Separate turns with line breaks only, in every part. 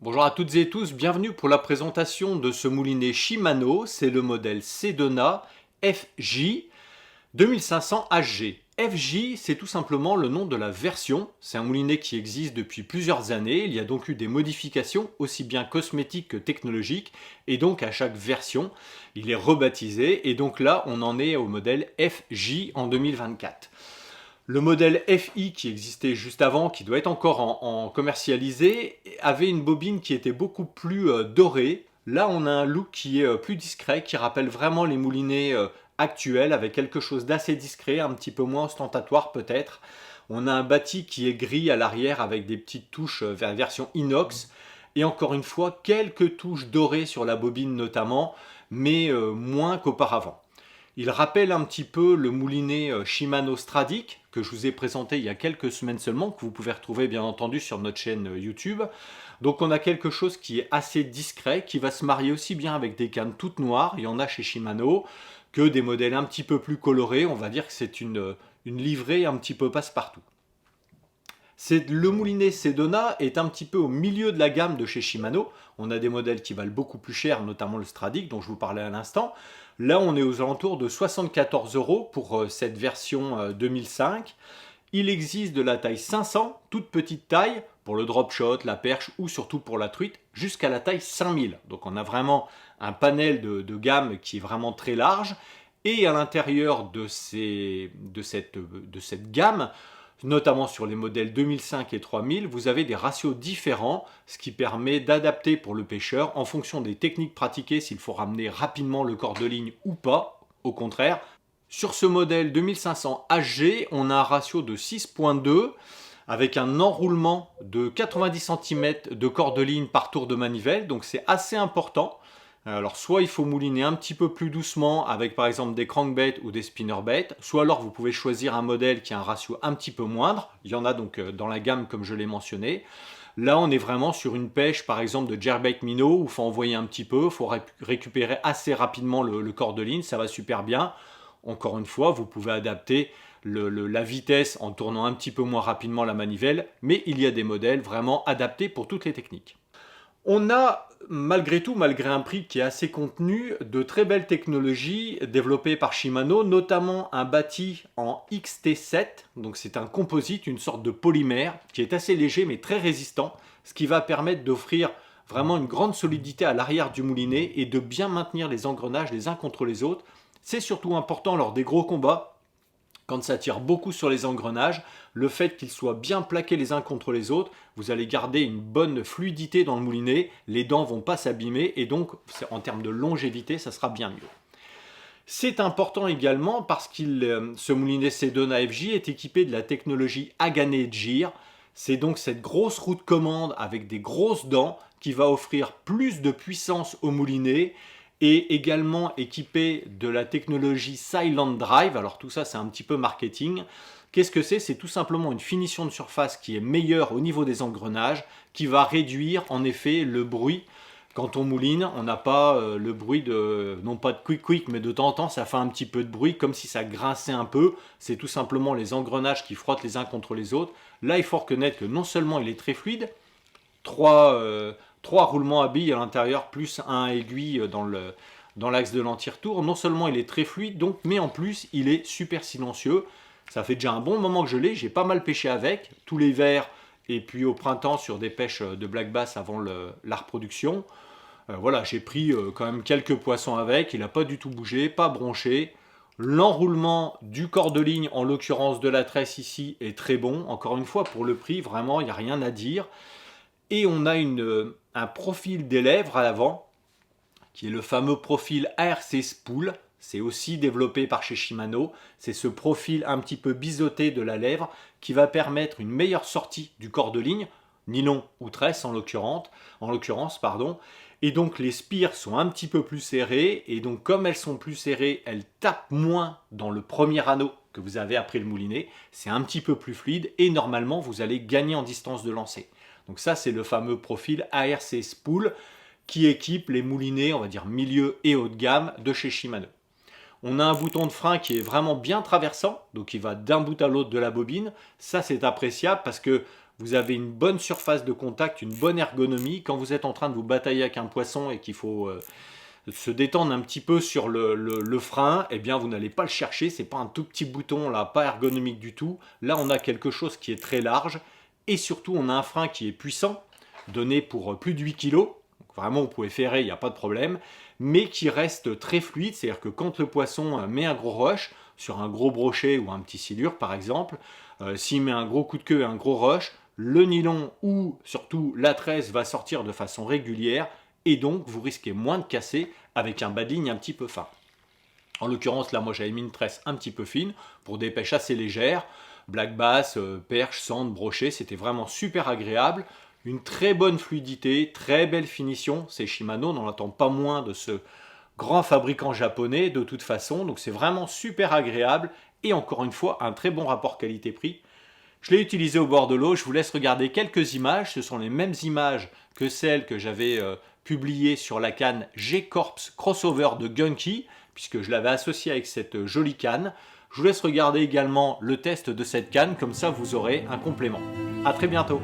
Bonjour à toutes et tous, bienvenue pour la présentation de ce moulinet Shimano, c'est le modèle Sedona FJ 2500 HG. FJ, c'est tout simplement le nom de la version, c'est un moulinet qui existe depuis plusieurs années, il y a donc eu des modifications aussi bien cosmétiques que technologiques, et donc à chaque version, il est rebaptisé, et donc là on en est au modèle FJ en 2024. Le modèle FI qui existait juste avant, qui doit être encore en commercialisé, avait une bobine qui était beaucoup plus dorée. Là, on a un look qui est plus discret, qui rappelle vraiment les moulinets actuels, avec quelque chose d'assez discret, un petit peu moins ostentatoire peut-être. On a un bâti qui est gris à l'arrière avec des petites touches version inox. Et encore une fois, quelques touches dorées sur la bobine notamment, mais moins qu'auparavant. Il rappelle un petit peu le moulinet Shimano Stradic que je vous ai présenté il y a quelques semaines seulement, que vous pouvez retrouver bien entendu sur notre chaîne YouTube. Donc on a quelque chose qui est assez discret, qui va se marier aussi bien avec des cannes toutes noires, il y en a chez Shimano, que des modèles un petit peu plus colorés. On va dire que c'est une livrée un petit peu passe-partout. Le moulinet Sedona est un petit peu au milieu de la gamme de chez Shimano. On a des modèles qui valent beaucoup plus cher, notamment le Stradic dont je vous parlais à l'instant. Là, on est aux alentours de 74 € pour cette version 2005. Il existe de la taille 500, toute petite taille, pour le drop shot, la perche ou surtout pour la truite, jusqu'à la taille 5000. Donc on a vraiment un panel de gamme qui est vraiment très large. Et à l'intérieur de cette gamme, notamment sur les modèles 2005 et 3000, vous avez des ratios différents, ce qui permet d'adapter pour le pêcheur en fonction des techniques pratiquées, s'il faut ramener rapidement le corps de ligne ou pas, au contraire. Sur ce modèle 2500 HG, on a un ratio de 6.2 avec un enroulement de 90 cm de corps de ligne par tour de manivelle, donc c'est assez important. Alors soit il faut mouliner un petit peu plus doucement avec par exemple des crankbaits ou des spinnerbaits, soit alors vous pouvez choisir un modèle qui a un ratio un petit peu moindre. Il y en a donc dans la gamme comme je l'ai mentionné. Là on est vraiment sur une pêche par exemple de jerkbait minnow où il faut envoyer un petit peu, il faut récupérer assez rapidement le corps de ligne, ça va super bien. Encore une fois, vous pouvez adapter la vitesse en tournant un petit peu moins rapidement la manivelle, mais il y a des modèles vraiment adaptés pour toutes les techniques. On a malgré tout, malgré un prix qui est assez contenu, de très belles technologies développées par Shimano, notamment un bâti en XT7, donc c'est un composite, une sorte de polymère qui est assez léger mais très résistant, ce qui va permettre d'offrir vraiment une grande solidité à l'arrière du moulinet et de bien maintenir les engrenages les uns contre les autres. C'est surtout important lors des gros combats, quand ça tire beaucoup sur les engrenages, le fait qu'ils soient bien plaqués les uns contre les autres, vous allez garder une bonne fluidité dans le moulinet, les dents vont pas s'abîmer et donc en termes de longévité, ça sera bien mieux. C'est important également parce que ce moulinet Sedona FJ est équipé de la technologie Hagane Gear. C'est donc cette grosse roue de commande avec des grosses dents qui va offrir plus de puissance au moulinet et également équipé de la technologie Silent Drive. Alors tout ça c'est un petit peu marketing. Qu'est-ce que c'est? C'est tout simplement une finition de surface qui est meilleure au niveau des engrenages, qui va réduire en effet le bruit. Quand on mouline, on n'a pas le bruit non pas de quick mais de temps en temps ça fait un petit peu de bruit comme si ça grinçait un peu. C'est tout simplement les engrenages qui frottent les uns contre les autres. Là il faut reconnaître que non seulement il est très fluide, trois roulements à billes à l'intérieur plus un aiguille dans l'axe de l'anti-retour. Non seulement il est très fluide, donc, mais en plus il est super silencieux. Ça fait déjà un bon moment que je l'ai, j'ai pas mal pêché avec, tout l'hiver et puis au printemps sur des pêches de black bass avant la reproduction. Voilà, j'ai pris quand même quelques poissons avec, il n'a pas du tout bougé, pas bronché. L'enroulement du corps de ligne, en l'occurrence de la tresse ici, est très bon. Encore une fois, pour le prix, vraiment, il n'y a rien à dire. Et on a un profil des lèvres à l'avant, qui est le fameux profil ARC Spool. C'est aussi développé par chez Shimano. C'est ce profil un petit peu biseauté de la lèvre qui va permettre une meilleure sortie du corps de ligne, nylon ou tresse en l'occurrence, pardon. Et donc les spires sont un petit peu plus serrées, et donc comme elles sont plus serrées, elles tapent moins dans le premier anneau que vous avez après le moulinet. C'est un petit peu plus fluide, et normalement vous allez gagner en distance de lancer. Donc ça c'est le fameux profil ARC Spool qui équipe les moulinets, on va dire milieu et haut de gamme de chez Shimano. On a un bouton de frein qui est vraiment bien traversant, donc il va d'un bout à l'autre de la bobine. Ça c'est appréciable parce que vous avez une bonne surface de contact, une bonne ergonomie. Quand vous êtes en train de vous batailler avec un poisson et qu'il faut se détendre un petit peu sur le frein, eh bien vous n'allez pas le chercher, c'est pas un tout petit bouton là, pas ergonomique du tout. Là on a quelque chose qui est très large et surtout on a un frein qui est puissant, donné pour plus de 8 kg. Donc, vraiment vous pouvez ferrer, il n'y a pas de problème, mais qui reste très fluide, c'est-à-dire que quand le poisson met un gros rush, sur un gros brochet ou un petit silure par exemple, s'il met un gros coup de queue et un gros rush, le nylon ou surtout la tresse va sortir de façon régulière et donc vous risquez moins de casser avec un bas de ligne un petit peu fin. En l'occurrence là moi j'avais mis une tresse un petit peu fine pour des pêches assez légères, black bass, perche, sande, brochet, c'était vraiment super agréable. Une très bonne fluidité, très belle finition, c'est Shimano, on n'en attend pas moins de ce grand fabricant japonais de toute façon, donc c'est vraiment super agréable et encore une fois un très bon rapport qualité-prix. Je l'ai utilisé au bord de l'eau, je vous laisse regarder quelques images, ce sont les mêmes images que celles que j'avais publiées sur la canne G-Corps Crossover de Gunky, puisque je l'avais associée avec cette jolie canne. Je vous laisse regarder également le test de cette canne, comme ça vous aurez un complément. A très bientôt.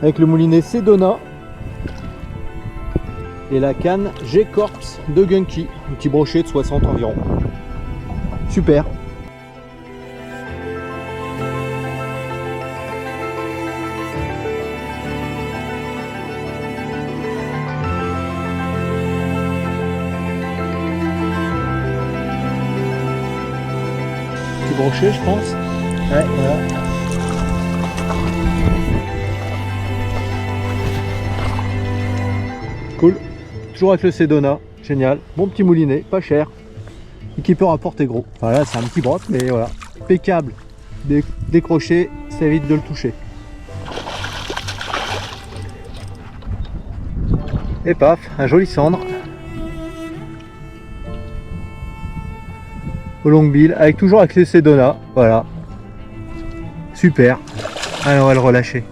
Avec le moulinet Sedona et la canne G-Corps de Gunky, un petit brochet de 60 environ. Super. Petit brochet je pense. Ouais, voilà. Cool, toujours avec le Sedona, génial, bon petit moulinet, pas cher, et qui peut rapporter gros. Enfin là c'est un petit broc, mais voilà, impeccable, décroché, ça évite de le toucher. Et paf, un joli cendre. Au long bill, avec toujours avec le Sedona, voilà. Super, allez on va le relâcher.